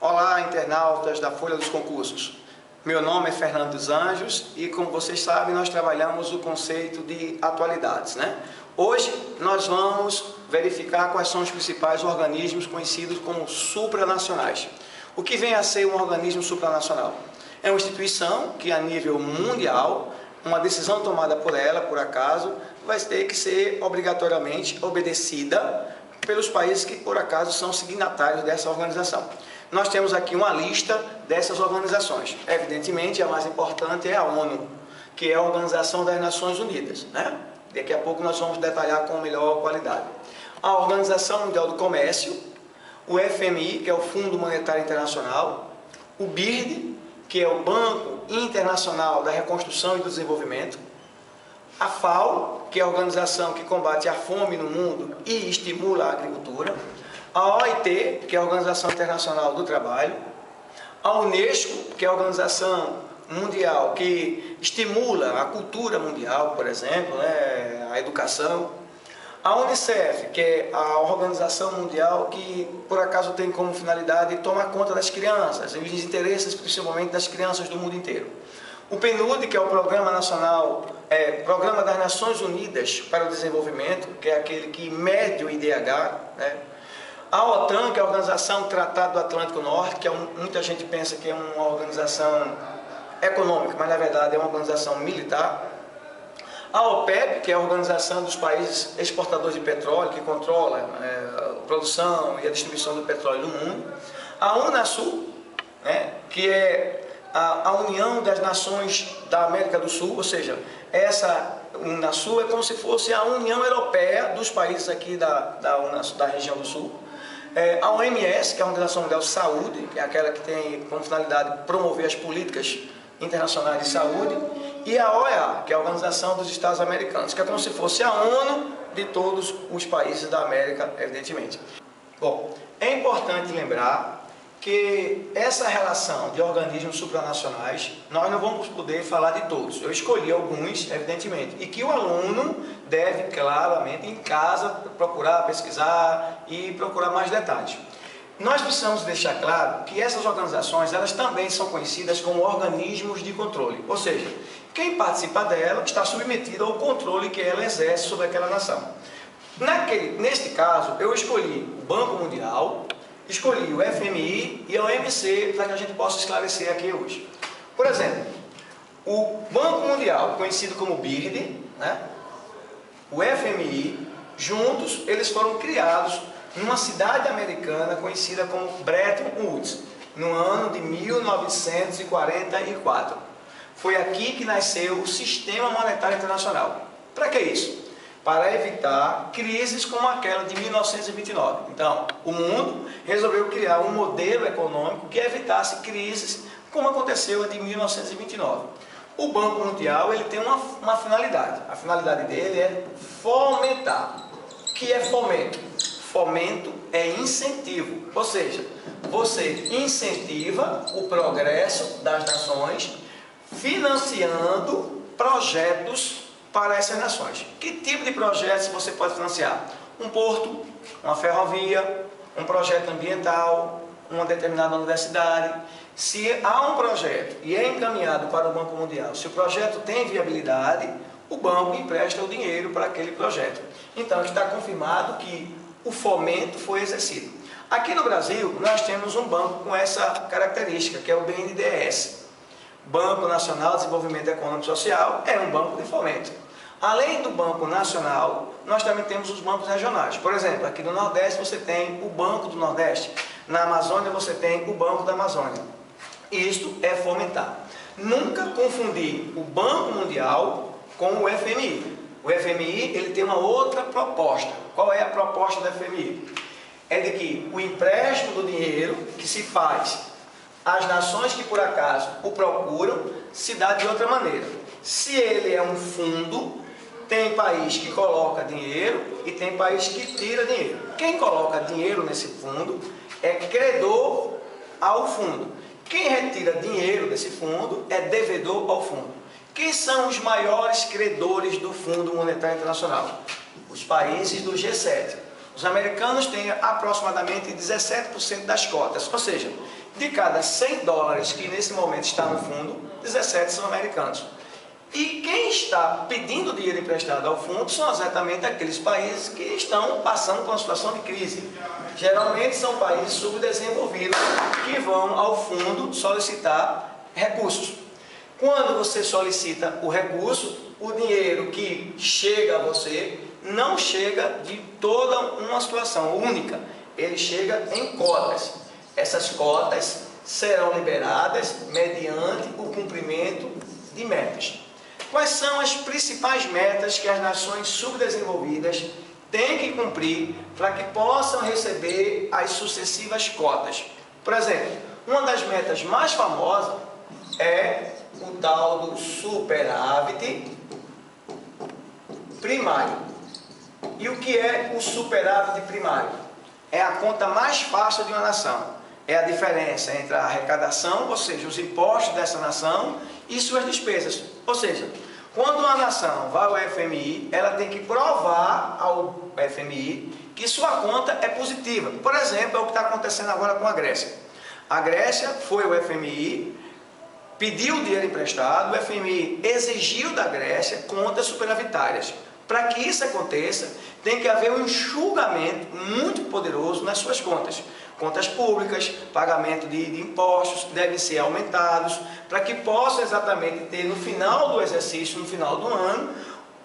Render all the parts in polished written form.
Olá, internautas da Folha dos Concursos. Meu nome é Fernando dos Anjos e, como vocês sabem, nós trabalhamos o conceito de atualidades, né? Hoje nós vamos verificar quais são os principais organismos conhecidos como supranacionais. O que vem a ser um organismo supranacional? É uma instituição que, a nível mundial, uma decisão tomada por ela, por acaso, vai ter que ser obrigatoriamente obedecida pelos países que, por acaso, são signatários dessa organização. Nós temos aqui uma lista dessas organizações. Evidentemente, a mais importante é a ONU, que é a Organização das Nações Unidas, né? Daqui a pouco nós vamos detalhar com melhor qualidade. A Organização Mundial do Comércio, o FMI, que é o Fundo Monetário Internacional, o BIRD, que é o Banco Internacional da Reconstrução e do Desenvolvimento, a FAO, que é a organização que combate a fome no mundo e estimula a agricultura, a OIT, que é a Organização Internacional do Trabalho, a Unesco, que é a organização mundial que estimula a cultura mundial, por exemplo, né, a educação, a Unicef, que é a organização mundial que, por acaso, tem como finalidade tomar conta das crianças e os interesses, principalmente, das crianças do mundo inteiro. O PNUD, que é o Programa Nacional, Programa das Nações Unidas para o Desenvolvimento, que é aquele que mede o IDH, né? A OTAN, que é a Organização do Tratado do Atlântico Norte, que muita gente pensa que é uma organização econômica, mas na verdade é uma organização militar. A OPEP, que é a Organização dos Países Exportadores de Petróleo, que controla a produção e a distribuição do petróleo no mundo. A UNASUR, né, que é a União das Nações da América do Sul, ou seja, essa UNASUR é como se fosse a União Europeia dos países aqui da região do Sul. A OMS, que é a Organização Mundial de Saúde, que é aquela que tem como finalidade promover as políticas internacionais de saúde, e a OEA, que é a Organização dos Estados Americanos, que é como se fosse a ONU de todos os países da América, evidentemente. Bom, é importante lembrar que essa relação de organismos supranacionais, nós não vamos poder falar de todos. Eu escolhi alguns, evidentemente, e que o aluno deve, claramente, em casa, procurar pesquisar e procurar mais detalhes. Nós precisamos deixar claro que essas organizações, elas também são conhecidas como organismos de controle, ou seja, quem participa dela está submetido ao controle que ela exerce sobre aquela nação. Neste caso, eu escolhi o Banco Mundial, escolhi o FMI e a OMC para que a gente possa esclarecer aqui hoje. Por exemplo, o Banco Mundial, conhecido como BIRD, né? O FMI, juntos, eles foram criados numa cidade americana conhecida como Bretton Woods, no ano de 1944. Foi aqui que nasceu o Sistema Monetário Internacional. Para que isso? Para evitar crises como aquela de 1929. Então, o mundo resolveu criar um modelo econômico que evitasse crises como aconteceu a de 1929. O Banco Mundial ele tem uma finalidade. A finalidade dele é fomentar. O que é fomento? Fomento é incentivo, ou seja, você incentiva o progresso das nações financiando projetos para essas nações. Que tipo de projetos você pode financiar? Um porto, uma ferrovia, um projeto ambiental, uma determinada universidade. Se há um projeto e é encaminhado para o Banco Mundial, se o projeto tem viabilidade, o banco empresta o dinheiro para aquele projeto. Então, está confirmado que o fomento foi exercido. Aqui no Brasil, nós temos um banco com essa característica, que é o BNDES. Banco Nacional de Desenvolvimento Econômico e Social é um banco de fomento. Além do Banco Nacional, nós também temos os bancos regionais. Por exemplo, aqui no Nordeste você tem o Banco do Nordeste. Na Amazônia você tem o Banco da Amazônia. Isto é fomentar. Nunca confundir o Banco Mundial com o FMI. O FMI ele tem uma outra proposta. Qual é a proposta do FMI? É de que o empréstimo do dinheiro que se faz às nações que por acaso o procuram se dá de outra maneira. Se ele é um fundo, tem país que coloca dinheiro e tem país que tira dinheiro. Quem coloca dinheiro nesse fundo é credor ao fundo. Quem retira dinheiro desse fundo é devedor ao fundo. Quem são os maiores credores do Fundo Monetário Internacional? Os países do G7. Os americanos têm aproximadamente 17% das cotas, ou seja, De cada 100 dólares que nesse momento está no fundo, 17 são americanos. E quem está pedindo dinheiro emprestado ao fundo são exatamente aqueles países que estão passando por uma situação de crise. Geralmente são países subdesenvolvidos que vão ao fundo solicitar recursos. Quando você solicita o recurso, o dinheiro que chega a você não chega de toda uma situação única. Ele chega em cotas. Essas cotas serão liberadas mediante o cumprimento de metas. Quais são as principais metas que as nações subdesenvolvidas têm que cumprir para que possam receber as sucessivas cotas? Por exemplo, uma das metas mais famosas é o tal do superávit primário. E o que é o superávit primário? É a conta mais fácil de uma nação. É a diferença entre a arrecadação, ou seja, os impostos dessa nação, e suas despesas. Ou seja, quando uma nação vai ao FMI, ela tem que provar ao FMI que sua conta é positiva. Por exemplo, é o que está acontecendo agora com a Grécia. A Grécia foi ao FMI, pediu dinheiro emprestado, o FMI exigiu da Grécia contas superavitárias. Para que isso aconteça, tem que haver um enxugamento muito poderoso nas suas contas. Contas públicas, pagamento de impostos devem ser aumentados, para que possam exatamente ter no final do exercício, no final do ano,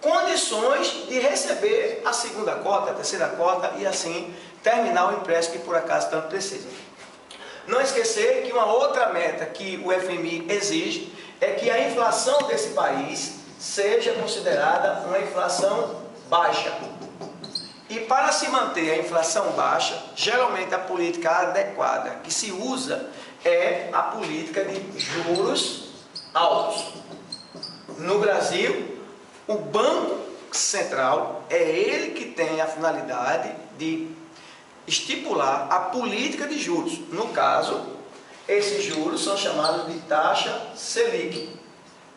condições de receber a segunda cota, a terceira cota e assim terminar o empréstimo que por acaso tanto precisa. Não esquecer que uma outra meta que o FMI exige é que a inflação desse país seja considerada uma inflação baixa. E para se manter a inflação baixa, geralmente a política adequada que se usa é a política de juros altos. No Brasil, o Banco Central é ele que tem a finalidade de estipular a política de juros. No caso, esses juros são chamados de taxa Selic.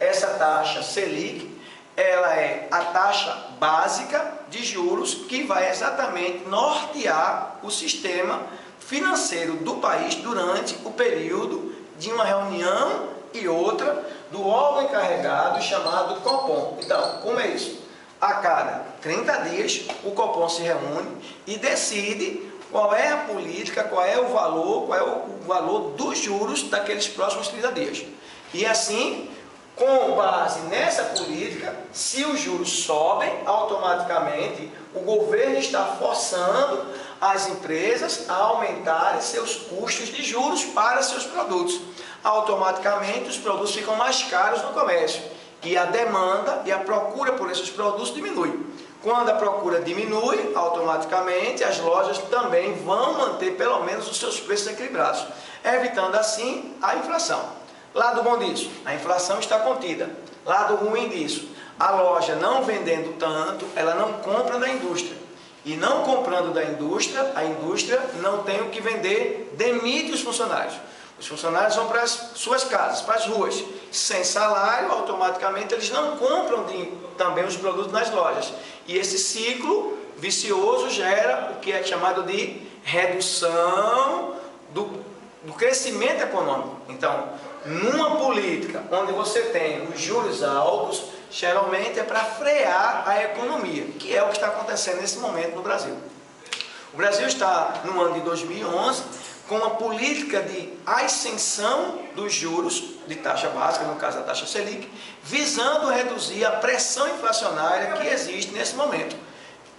Essa taxa Selic, ela é a taxa básica de juros que vai exatamente nortear o sistema financeiro do país durante o período de uma reunião e outra do órgão encarregado chamado Copom. Então, como é isso? A cada 30 dias, o Copom se reúne e decide qual é a política, qual é o valor dos juros daqueles próximos 30 dias. E assim, com base nessa política, se os juros sobem, automaticamente o governo está forçando as empresas a aumentarem seus custos de juros para seus produtos. Automaticamente os produtos ficam mais caros no comércio e a demanda e a procura por esses produtos diminui. Quando a procura diminui, automaticamente as lojas também vão manter pelo menos os seus preços equilibrados, evitando assim a inflação. Lado bom disso, a inflação está contida. Lado ruim disso, a loja não vendendo tanto, ela não compra da indústria. E não comprando da indústria, a indústria não tem o que vender, demite os funcionários. Os funcionários vão para as suas casas, para as ruas. Sem salário, automaticamente eles não compram também os produtos nas lojas. E esse ciclo vicioso gera o que é chamado de redução do crescimento econômico. Então, numa política onde você tem os juros altos, geralmente é para frear a economia, que é o que está acontecendo nesse momento no Brasil. O Brasil está, no ano de 2011, com uma política de ascensão dos juros de taxa básica, no caso a taxa Selic, visando reduzir a pressão inflacionária que existe nesse momento.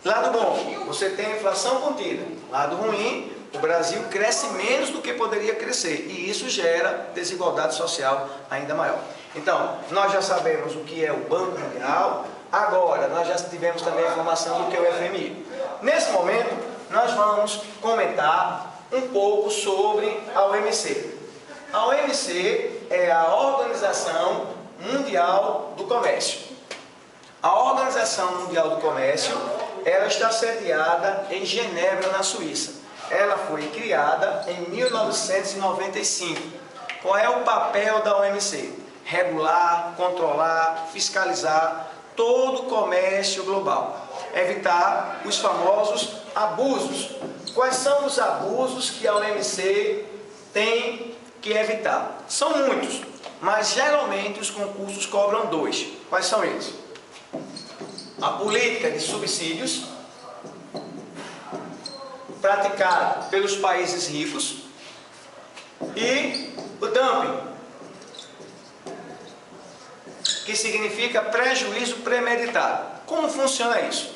Lado bom, você tem a inflação contida. Lado ruim, o Brasil cresce menos do que poderia crescer e isso gera desigualdade social ainda maior. Então, nós já sabemos o que é o Banco Mundial, agora nós já tivemos também a informação do que é o FMI. Nesse momento, nós vamos comentar um pouco sobre a OMC. A OMC é a Organização Mundial do Comércio. A Organização Mundial do Comércio, ela está sediada em Genebra, na Suíça. Ela foi criada em 1995. Qual é o papel da OMC? Regular, controlar, fiscalizar todo o comércio global. Evitar os famosos abusos. Quais são os abusos que a OMC tem que evitar? São muitos, mas geralmente os concursos cobram dois. Quais são eles? A política de subsídios, praticada pelos países ricos, e o dumping, que significa prejuízo premeditado. Como funciona isso?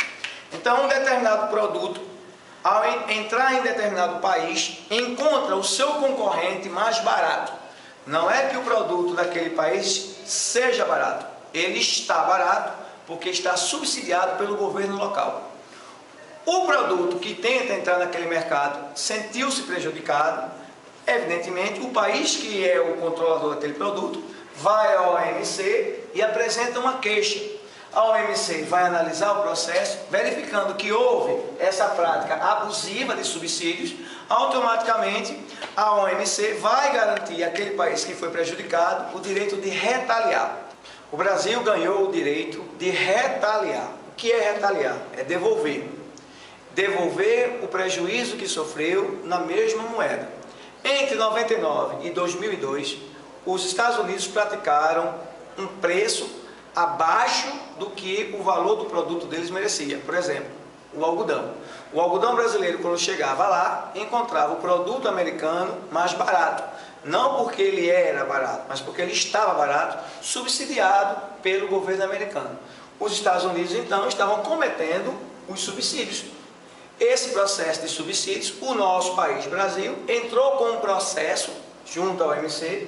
Então, um determinado produto, ao entrar em determinado país, encontra o seu concorrente mais barato. Não é que o produto daquele país seja barato, ele está barato porque está subsidiado pelo governo local. O produto que tenta entrar naquele mercado sentiu-se prejudicado, evidentemente o país que é o controlador daquele produto vai ao OMC e apresenta uma queixa. A OMC vai analisar o processo, verificando que houve essa prática abusiva de subsídios, automaticamente a OMC vai garantir àquele país que foi prejudicado o direito de retaliar. O Brasil ganhou o direito de retaliar. O que é retaliar? É devolver. Devolver o prejuízo que sofreu na mesma moeda. Entre 99 e 2002, os Estados Unidos praticaram um preço abaixo do que o valor do produto deles merecia. Por exemplo, o algodão. O algodão brasileiro, quando chegava lá, encontrava o produto americano mais barato. Não porque ele era barato, mas porque ele estava barato, subsidiado pelo governo americano. Os Estados Unidos, então, estavam cometendo os subsídios. Esse processo de subsídios, o nosso país, Brasil, entrou com um processo junto ao OMC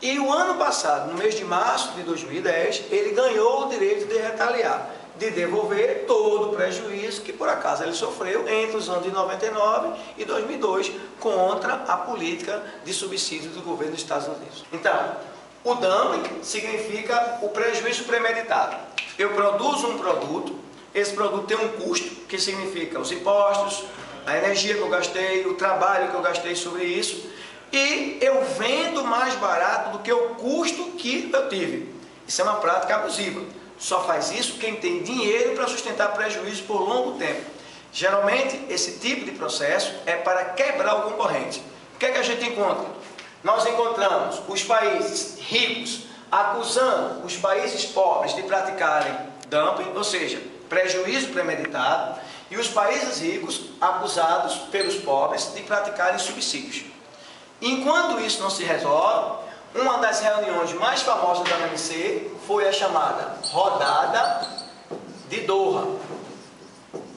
e o ano passado, no mês de março de 2010, ele ganhou o direito de retaliar, de devolver todo o prejuízo que por acaso ele sofreu entre os anos de 99 e 2002 contra a política de subsídios do governo dos Estados Unidos. Então, o dumping significa o prejuízo premeditado. Eu produzo um produto, esse produto tem um custo, que significa os impostos, a energia que eu gastei, o trabalho que eu gastei sobre isso, e eu vendo mais barato do que o custo que eu tive. Isso é uma prática abusiva. Só faz isso quem tem dinheiro para sustentar prejuízo por longo tempo. Geralmente, esse tipo de processo é para quebrar o concorrente. O que é que a gente encontra? Nós encontramos os países ricos acusando os países pobres de praticarem dumping, ou seja, prejuízo premeditado, e os países ricos acusados pelos pobres de praticarem subsídios. Enquanto isso não se resolve, uma das reuniões mais famosas da OMC foi a chamada Rodada de Doha.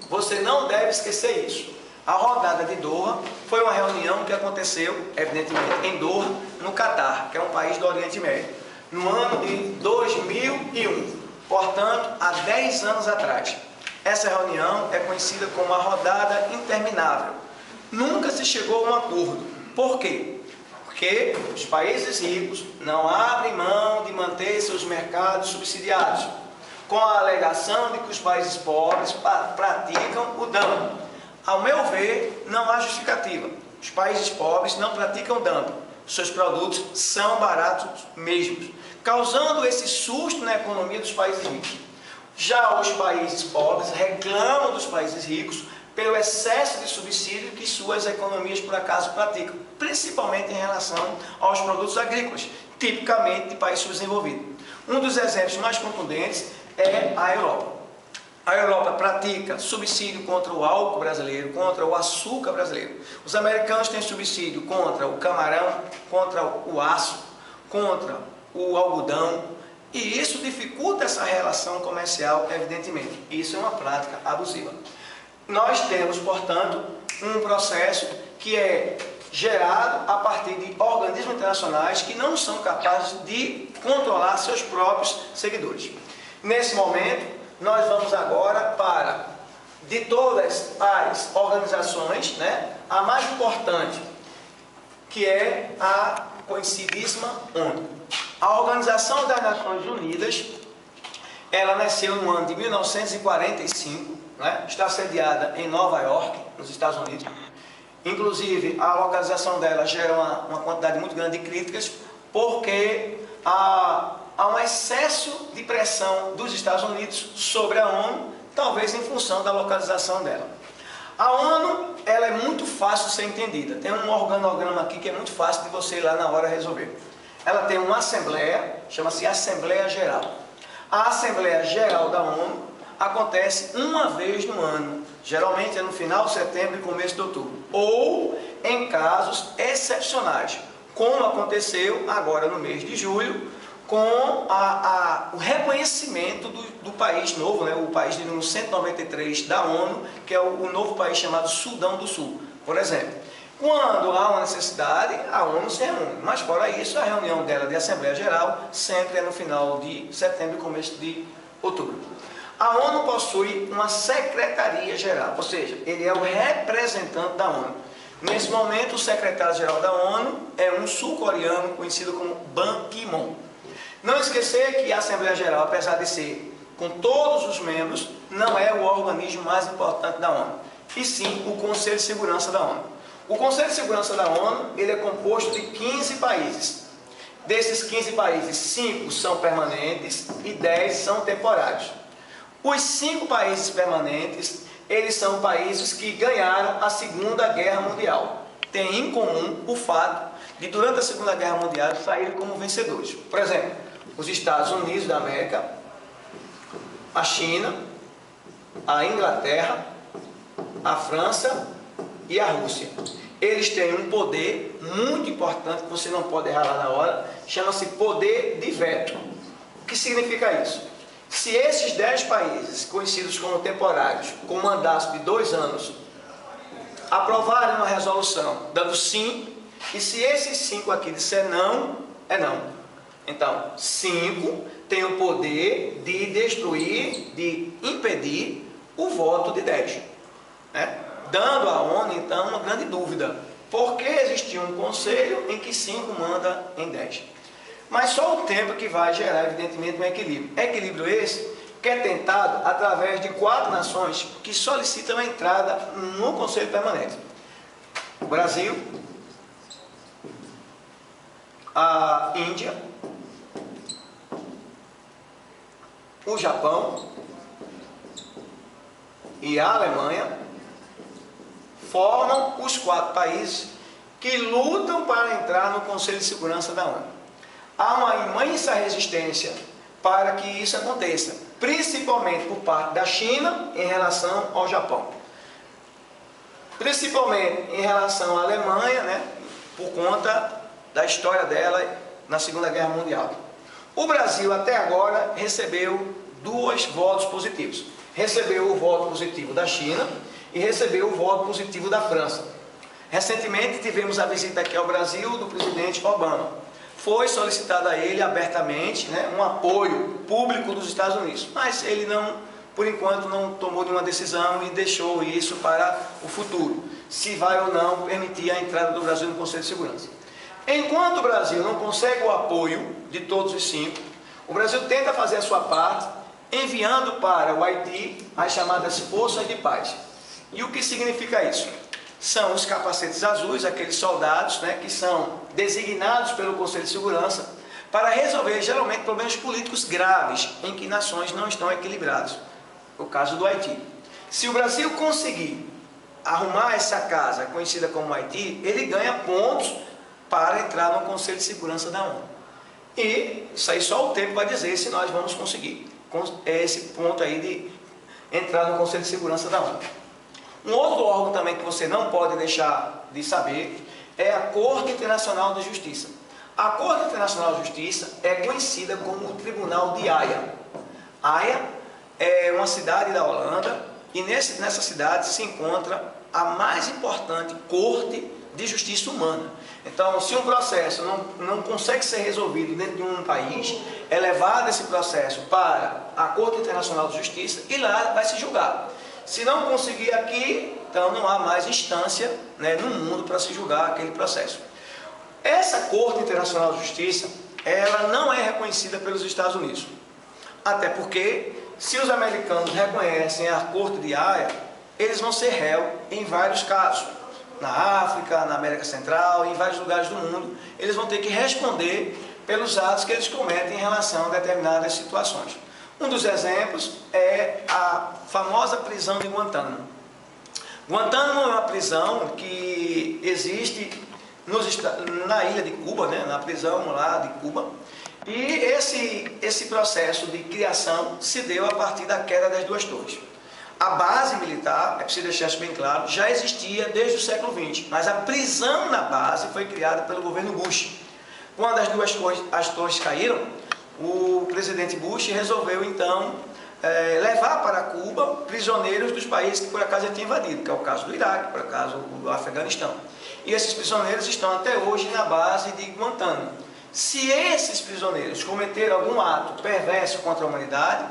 Você não deve esquecer isso. A Rodada de Doha foi uma reunião que aconteceu, evidentemente, em Doha, no Catar, que é um país do Oriente Médio, no ano de 2001, portanto, há 10 anos atrás. Essa reunião é conhecida como a Rodada Interminável. Nunca se chegou a um acordo. Por quê? Porque os países ricos não abrem mão de manter seus mercados subsidiados, com a alegação de que os países pobres praticam o dumping. Ao meu ver, não há justificativa. Os países pobres não praticam dumping. Seus produtos são baratos mesmo, causando esse susto na economia dos países ricos. Já os países pobres reclamam dos países ricos pelo excesso de subsídio que suas economias por acaso praticam, principalmente em relação aos produtos agrícolas, tipicamente de países subdesenvolvidos. Um dos exemplos mais contundentes é a Europa. A Europa pratica subsídio contra o álcool brasileiro, contra o açúcar brasileiro. Os americanos têm subsídio contra o camarão, contra o aço, contra o algodão, e isso dificulta essa relação comercial, evidentemente. Isso é uma prática abusiva. Nós temos, portanto, um processo que é gerado a partir de organismos internacionais que não são capazes de controlar seus próprios seguidores. Nesse momento, nós vamos agora para, de todas as organizações, a mais importante, que é a conhecidíssima ONU. A Organização das Nações Unidas, ela nasceu no ano de 1945, está sediada em Nova York, nos Estados Unidos. Inclusive, a localização dela gera uma quantidade muito grande de críticas, porque há um excesso de pressão dos Estados Unidos sobre a ONU, talvez em função da localização dela. A ONU, ela é muito fácil de ser entendida. Tem um organograma aqui que é muito fácil de você ir lá na hora resolver. Ela tem uma assembleia, chama-se Assembleia Geral. A Assembleia Geral da ONU acontece uma vez no ano, geralmente é no final de setembro e começo de outubro, ou em casos excepcionais, como aconteceu agora no mês de julho, com o reconhecimento do país novo, né, o país de número 193 da ONU, que é o novo país chamado Sudão do Sul, por exemplo. Quando há uma necessidade, a ONU se reúne, mas fora isso, a reunião dela de Assembleia Geral sempre é no final de setembro e começo de outubro. A ONU possui uma secretaria-geral, ou seja, ele é o representante da ONU. Nesse momento, o secretário-geral da ONU é um sul-coreano conhecido como Ban Ki-moon. Não esquecer que a Assembleia Geral, apesar de ser com todos os membros, não é o organismo mais importante da ONU, e sim o Conselho de Segurança da ONU. O Conselho de Segurança da ONU, ele é composto de 15 países. Desses 15 países, 5 são permanentes e 10 são temporários. Os 5 países permanentes, eles são países que ganharam a Segunda Guerra Mundial. Tem em comum o fato de, durante a Segunda Guerra Mundial, saírem como vencedores. Por exemplo, os Estados Unidos da América, a China, a Inglaterra, a França e a Rússia. Eles têm um poder muito importante, que você não pode errar lá na hora, chama-se poder de veto. O que significa isso? Se esses 10 países, conhecidos como temporários, com mandato de 2 anos, aprovarem uma resolução dando sim, e se esses 5 aqui disser não, é não. Então, 5 tem o poder de destruir, de impedir o voto de 10. Né? Dando à ONU, então, uma grande dúvida. Por que existia um conselho em que 5 manda em 10? Mas só o tempo que vai gerar, evidentemente, um equilíbrio. Equilíbrio esse que é tentado através de 4 nações que solicitam a entrada no Conselho Permanente. O Brasil, a Índia, o Japão e a Alemanha formam os 4 países que lutam para entrar no Conselho de Segurança da ONU. Há uma imensa resistência para que isso aconteça, principalmente por parte da China em relação ao Japão. Principalmente em relação à Alemanha, né, por conta da história dela na Segunda Guerra Mundial. O Brasil até agora recebeu 2 votos positivos. Recebeu o voto positivo da China e recebeu o voto positivo da França. Recentemente tivemos a visita aqui ao Brasil do presidente Obama. Foi solicitado a ele abertamente, né, um apoio público dos Estados Unidos, mas ele não, por enquanto, não tomou nenhuma decisão e deixou isso para o futuro, se vai ou não permitir a entrada do Brasil no Conselho de Segurança. Enquanto o Brasil não consegue o apoio de todos os 5, o Brasil tenta fazer a sua parte, enviando para o Haiti as chamadas forças de paz. E o que significa isso? São os capacetes azuis, aqueles soldados, né, que são designados pelo Conselho de Segurança para resolver geralmente problemas políticos graves em que nações não estão equilibradas. O caso do Haiti. Se o Brasil conseguir arrumar essa casa conhecida como Haiti, ele ganha pontos para entrar no Conselho de Segurança da ONU. E isso aí só o tempo vai dizer se nós vamos conseguir esse ponto aí de entrar no Conselho de Segurança da ONU. Um outro órgão também que você não pode deixar de saber é a Corte Internacional de Justiça. A Corte Internacional de Justiça é conhecida como o Tribunal de Haia. Haia é uma cidade da Holanda e nessa cidade se encontra a mais importante corte de justiça humana. Então, se um processo não consegue ser resolvido dentro de um país, é levado esse processo para a Corte Internacional de Justiça e lá vai se julgar. Se não conseguir aqui, então não há mais instância, né, no mundo para se julgar aquele processo. Essa Corte Internacional de Justiça, ela não é reconhecida pelos Estados Unidos. Até porque, se os americanos reconhecem a Corte de Haia, eles vão ser réu em vários casos. Na África, na América Central, em vários lugares do mundo, eles vão ter que responder pelos atos que eles cometem em relação a determinadas situações. Um dos exemplos é a famosa prisão de Guantánamo. Guantánamo é uma prisão que existe na ilha de Cuba, né? Na prisão lá de Cuba. E esse processo de criação se deu a partir da queda das duas torres. A base militar, é preciso deixar isso bem claro, já existia desde o século XX, mas a prisão na base foi criada pelo governo Bush. Quando as torres caíram, o presidente Bush resolveu então levar para Cuba prisioneiros dos países que por acaso ele tinha invadido, que é o caso do Iraque, por acaso do Afeganistão. E esses prisioneiros estão até hoje na base de Guantánamo. Se esses prisioneiros cometeram algum ato perverso contra a humanidade,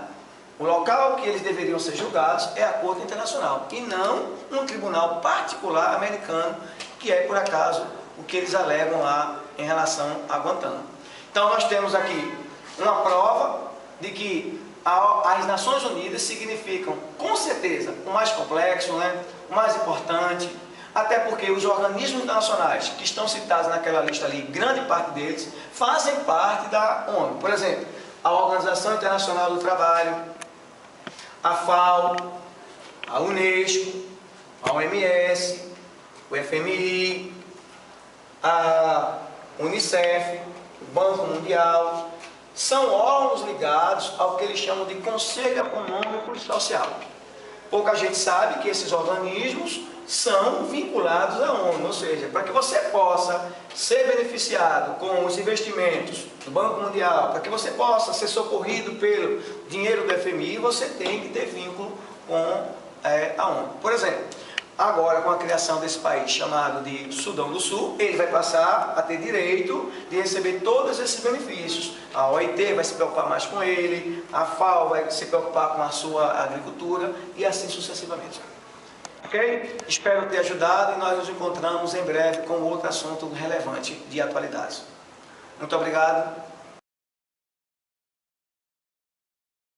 o local que eles deveriam ser julgados é a Corte Internacional, e não um tribunal particular americano, que é, por acaso, o que eles alegam lá em relação a Guantánamo. Então, nós temos aqui uma prova de que as Nações Unidas significam, com certeza, o mais complexo, né? O mais importante, até porque os organismos internacionais que estão citados naquela lista ali, grande parte deles, fazem parte da ONU. Por exemplo, a Organização Internacional do Trabalho, a FAO, a Unesco, a OMS, o FMI, a Unicef, o Banco Mundial, são órgãos ligados ao que eles chamam de Conselho Econômico e Social. Pouca gente sabe que esses organismos são vinculados à ONU, ou seja, para que você possa ser beneficiado com os investimentos do Banco Mundial, para que você possa ser socorrido pelo dinheiro do FMI, você tem que ter vínculo com a ONU. Por exemplo, agora com a criação desse país chamado de Sudão do Sul, ele vai passar a ter direito de receber todos esses benefícios. A OIT vai se preocupar mais com ele, a FAO vai se preocupar com a sua agricultura e assim sucessivamente. Ok? Espero ter ajudado e nós nos encontramos em breve com outro assunto relevante de atualidades. Muito obrigado.